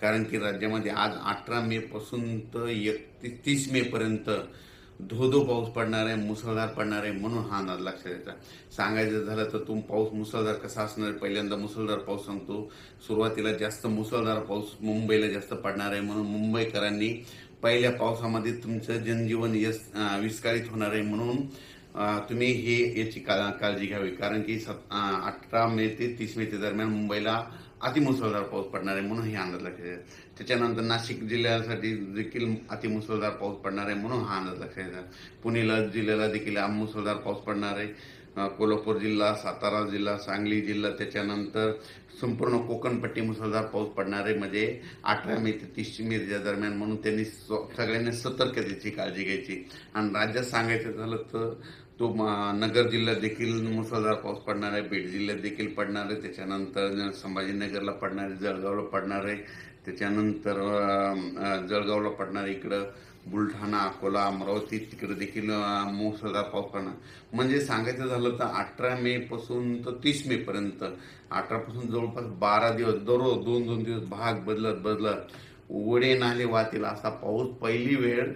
कारण की राज्यामध्ये आज 18 मे पासून तर 30 मे पर्यंत धो पाऊस पडणार आहे, मुसळधार पडणार आहे, म्हणून हा अंदाज लक्षात घ्यायचा. सांगायचं झालं तर पाऊस मुसळधार कसा असणार आहे, पहिल्यांदा मुसळधार पाऊस सांगतो. सुरुवातीला जास्त मुसळधार पाऊस मुंबईला जास्त पडणार आहे, म्हणून मुंबईकरांनी पहिल्या पावसामध्ये तुमचं जनजीवन विस्कळीत होणार आहे, म्हणून तुम्ही याची काळजी घ्यावी. कारण की 18 मे ते 30 मे दरम्यान मुंबईला अतिमुसळधार पाऊस पडणार आहे, म्हणून हे अंदाज लक्षात घ्यायचा. त्याच्यानंतर नाशिक जिल्ह्यासाठी देखील अतिमुसळधार पाऊस पडणार आहे, म्हणून हा अंदाज लक्षात घ्यायचा. पुणे जिल्ह्याला देखील मुसळधार पाऊस पडणार आहे. कोल्हापूर जिल्हा, सातारा जिल्हा, सांगली जिल्हा, त्याच्यानंतर संपूर्ण कोकणपट्टी मुसळधार पाऊस पडणार आहे, म्हणजे 18 मे ते 30 मे दरम्यान, म्हणून त्यांनी सगळ्यांनी सतर्कतेची काळजी घ्यायची. आणि राज्यात सांगायचं झालं तर नगर जिल्ह्यात देखील मुसळधार पाऊस पडणार आहे, बीड जिल्ह्यात देखील पडणार आहे, त्याच्यानंतर संभाजीनगरला पडणार आहे, जळगावला पडणार आहे, त्याच्यानंतर जळगावला पडणार आहे, इकडं बुलढाणा, अकोला, अमरावती तिकडे देखील मुसळधार पाऊस पडणार. म्हणजे सांगायचं झालं तर 18 मे पासून तर 30 मे पर्यंत, 18 पासून जवळपास 12 दिवस दररोज 2-2 दिवस भाग बदलत ओढे नाले वाहतील असा पाऊस पहिली वेळ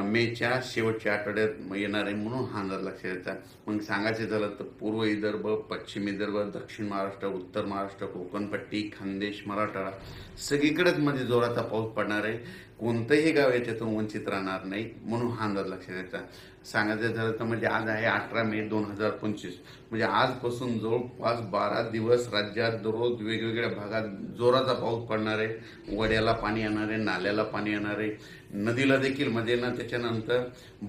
मेच्या शेवटच्या आठवड्यात येणार आहे, म्हणून हा अंदाज लक्षात घ्यायचा. मग सांगायचं झालं तर पूर्व विदर्भ, पश्चिम विदर्भ, दक्षिण महाराष्ट्र, उत्तर महाराष्ट्र, कोकणपट्टी, खानदेश, मराठवाडा सगळीकडेच मध्ये जोराचा पाऊस पडणार आहे. कोणतंही गाव याच्यातून वंचित राहणार नाही, म्हणून हा अंदाज लक्षात घ्यायचा. सांगायचं झालं तर म्हणजे आज आहे 18 मे 2025, म्हणजे आजपासून जवळपास 12 दिवस राज्यात दररोज वेगवेगळ्या भागात जोराचा पाऊस पडणार आहे. वड्याला पाणी येणार आहे, नाल्याला पाणी येणार आहे, नदीला देखील म्हणजे ना त्याच्यानंतर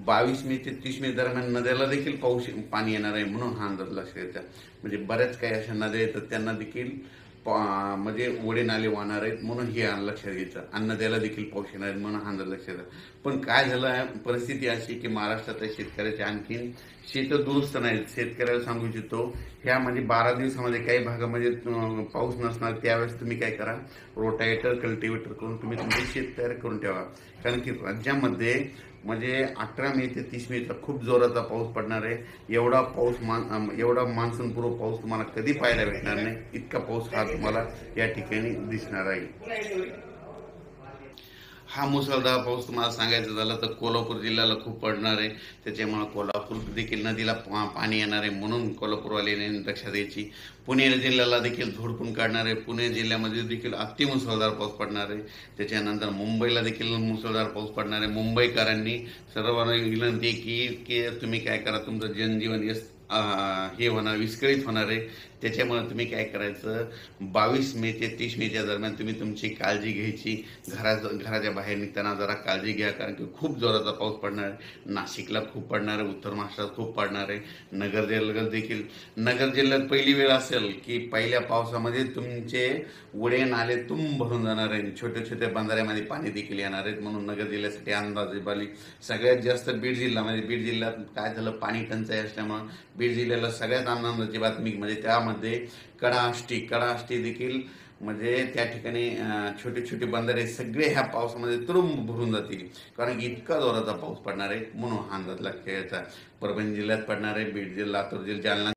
22 मे ते 30 मे दरम्यान नद्याला देखील पाणी येणार आहे, म्हणून हा अंदाज लक्षात घ्यायचा. म्हणजे बऱ्याच काही अशा नद्या येतात त्यांना देखील म्हणजे ओढे नाले वाहणार आहेत, म्हणून हे लक्षात घ्यायचं. आणि नद्याला देखील पाऊस येणार आहे, म्हणून हा अंदाज लक्षात घ्यायचा. पण काय झालं आहे, परिस्थिती अशी की महाराष्ट्रातल्या शेतकऱ्याचे आणखीन शेतं दुरुस्त नाहीत. शेतकऱ्याला सांगू इच्छितो, ह्या म्हणजे 12 दिवसामध्ये काही भागामध्ये पाऊस नसणार, त्यावेळेस तुम्ही काय करा, रोटावेटर, कल्टिवेटर करून तुम्ही तुमची शेत तयार करून ठेवा. कारण की राज्यामध्ये म्हणजे 18 मे ते 30 मेचा खूप जोराचा पाऊस पडणार आहे. एवढा मान्सूनपूर्व पाऊस तुम्हाला कधी पाहायला भेटणार नाही. इतका पाऊस हा तुम्हाला या ठिकाणी दिसणार आहे. हा मुसळधार पाऊस तुम्हाला सांगायचं झालं तर कोल्हापूर जिल्ह्याला खूप पडणार आहे. त्याच्यामुळे कोल्हापूर देखील नदीला पाणी येणार आहे, म्हणून कोल्हापूरवाल्याने लक्षात द्यायची. पुणे जिल्ह्याला देखील झोडपून काढणार आहे. पुणे जिल्ह्यामध्ये देखील अतिमुसळधार पाऊस पडणार आहे. त्याच्यानंतर मुंबईला देखील मुसळधार पाऊस पडणार आहे. मुंबईकरांनी सर्वांना विनंती की तुम्ही काय करा, तुमचं जनजीवन हे होणार, विस्कळीत होणार आहे. त्याच्यामुळे तुम्ही काय करायचं, 22 मे ते 30 मेच्या दरम्यान तुम्ही तुमची काळजी घ्यायची. घराच्या बाहेर निघताना जरा काळजी घ्या, कारण की खूप जोराचा पाऊस पडणार आहे. नाशिकला खूप पडणार आहे, उत्तर महाराष्ट्रात खूप पडणार आहे. नगर जिल्ह्यात पहिली वेळ असेल की पहिल्या पावसामध्ये तुमचे ओढे नाले भरून जाणार आहे, छोट्या छोट्या बंधाऱ्यामध्ये पाणी देखील येणार आहेत, म्हणून नगर जिल्ह्यासाठी अंदाजे बाली. सगळ्यात जास्त बीड जिल्ह्यात काय झालं, पाणी टंचाई असल्यामुळे बीड जिल्ह्याला सगळ्यात आनंदाची बातमी म्हणजे त्यामध्ये कडाष्टी देखील, म्हणजे त्या ठिकाणी छोटे छोटे बंधारे सगळे ह्या पावसामध्ये तुडुंब भरून जातील, कारण की इतका जोराचा पाऊस पडणार आहे, म्हणून हा अंदाज लक्षात घ्यायचा. परभणी जिल्ह्यात पडणार आहे, बीड जिल्हा, लातूर जिल्हा, जालना